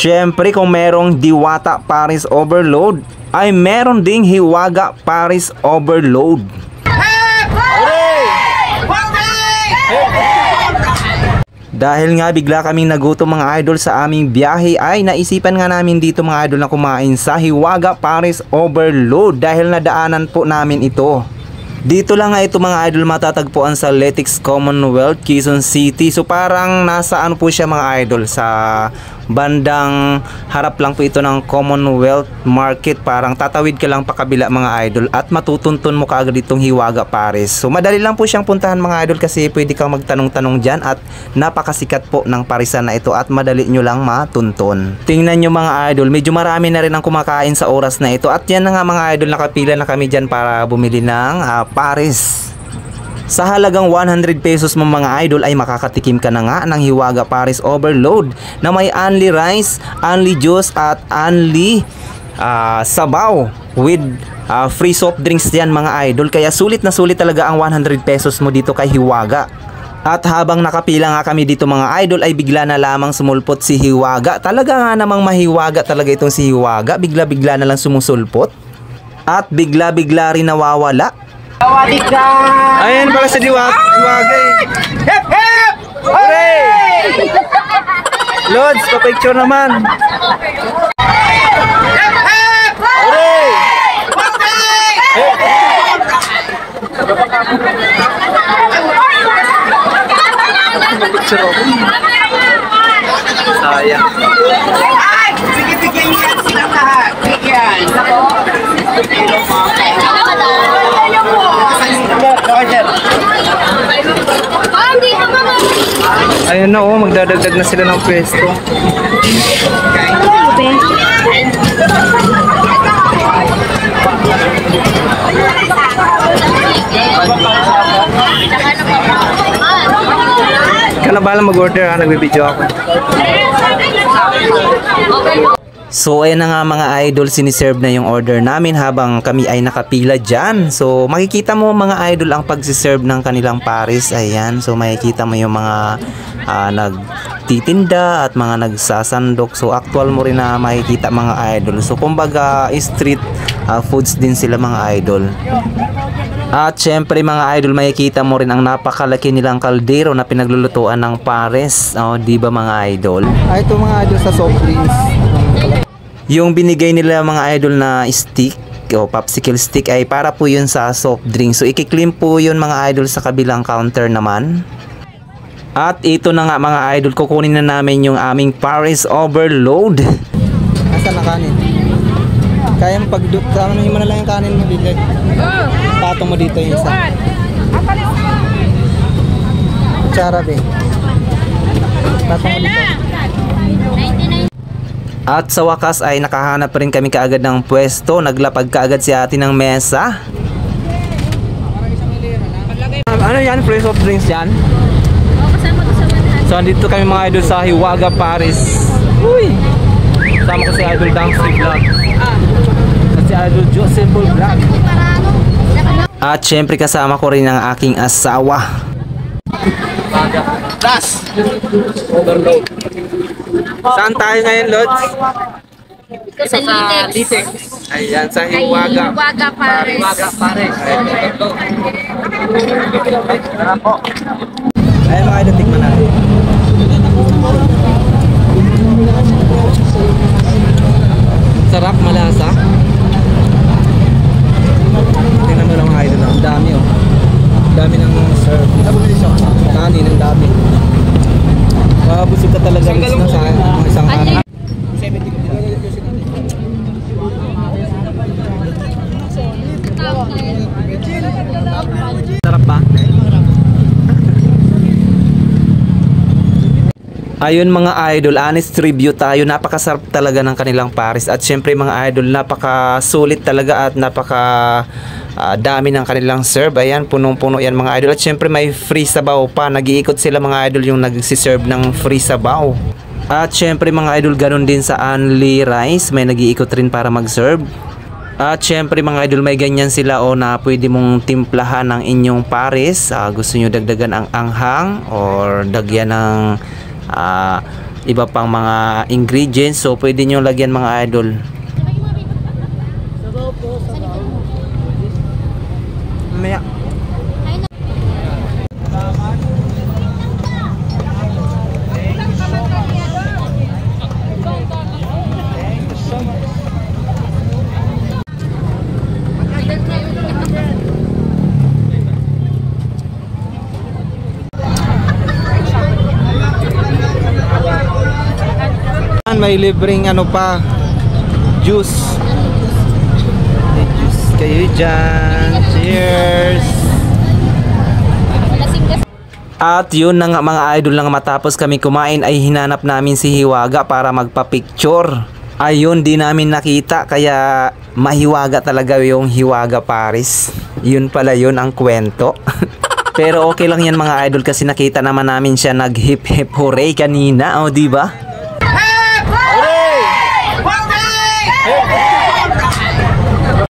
syempre kung merong Diwata Paris Overload, ay meron ding Hiwaga Paris Overload. Dahil nga bigla kaming nagutom mga idol sa aming biyahe, ay naisipan nga namin dito mga idol na kumain sa Hiwaga Paris Overload dahil nadaanan po namin ito. Dito lang nga ito mga idol matatagpuan sa Letics Commonwealth, Quezon City. So parang nasaan po siya mga idol, sa bandang harap lang po ito ng Commonwealth Market. Parang tatawid ka lang pakabila mga idol at matutuntun mo kaagad itong Hiwaga Paris. So madali lang po siyang puntahan mga idol kasi pwede kang magtanong-tanong dyan at napakasikat po ng parisan na ito at madali nyo lang matuntun. Tingnan nyo mga idol, medyo marami na rin ang kumakain sa oras na ito at yan na nga mga idol, nakapila na kami dyan para bumili ng Paris. Sa halagang 100 pesos mo mga idol ay makakatikim ka na nga ng Hiwaga Paris Overload na may only rice, only juice at only sabaw with free soft drinks yan mga idol. Kaya sulit na sulit talaga ang 100 pesos mo dito kay Hiwaga. At habang nakapila nga kami dito mga idol ay bigla na lamang sumulpot si Hiwaga. Talaga nga namang mahiwaga talaga itong si Hiwaga. Bigla-bigla na lang sumusulpot at bigla-bigla rin nawawala. Ayan pala sa Hiwaga eh. Hep hep! Hooray! Lods, pa-picture naman. Hep hep! Hooray! Hep hep! Picture ako. Sayang. Sige, bigyan niya sila lahat. Bigyan. Ayun na oh, magdadagdag na sila ng pwesto. Kalabala mag-order ha, nagbibideo ako. So ayan na nga mga idol, siniserve na yung order namin habang kami ay nakapila dyan. So makikita mo mga idol ang pagsiserve ng kanilang Paris. Ayan, so makikita mo yung mga nagtitinda at mga nagsasandok. So actual mo rin na makikita mga idol. So kumbaga street foods din sila mga idol. At syempre mga idol, makikita mo rin ang napakalaki nilang kaldero na pinaglulutuan ng Paris. Oh, di ba mga idol? Ito mga idol sa soft drinks. Yung binigay nila mga idol na stick o popsicle stick ay para po yun sa soft drink. So ikiklim po yun mga idol sa kabilang counter naman. At ito na nga mga idol, kukunin na namin yung aming Paris Overload. Asan na kanin? Kaya mo pag-ano mo na lang yung kanin mo dito. Patong mo dito yung isa. Kutsara be. Patong mo dito. At sa wakas ay nakahanap rin kami kaagad ng pwesto. Naglapag kaagad si ate ng mesa. Ano yan? Free soft drinks yan? So andito kami mga idol sa Hiwaga Paris. Uy! Sama ko si Idol Dangsi Vlog. At si Idol Josephul Vlog. At syempre kasama ko rin ang aking asawa. Plus! Overload. Saan tayo ngayon, Lods? Sa Litex. Ayan, sa Hiwaga. Hiwaga Paris. Hiwaga Paris. Tara po. Ayan mga idol, tikman natin. Sarap, malasa. Tingnan mo lang mga idol, ang dami oh. Ang dami ng serve. Kanin, ang dami. Busog ka talaga sa isang kanin. Sarap ba? Ayun mga idol, honest review tayo. Napakasarap talaga ng kanilang Paris. At syempre mga idol, napakasulit talaga at napaka dami ng kanilang serve. Ayan, punong-puno yan mga idol. At syempre may free sabaw pa. Nag-iikot sila mga idol yung nagsiserve ng free sabaw. At syempre mga idol, ganun din sa only rice. May nag-iikot rin para mag-serve. At syempre mga idol, may ganyan sila o na pwede mong timplahan ng inyong Paris. Gusto nyo dagdagan ang anghang or dagyan ng iba pang mga ingredients. So pwede nyo lagyan mga idol. Mamaya. May libreng ano pa, juice. May juice kayo dyan. Cheers! At yun na nga mga idol, na nga matapos kami kumain ay hinanap namin si Hiwaga para magpa-picture. Ayun, di namin nakita, kaya mahiwaga talaga yung Hiwaga Paris. Yun pala yun ang kwento. Pero okay lang yan mga idol, kasi nakita naman namin siya nag hip hip hooray kanina, oh di ba?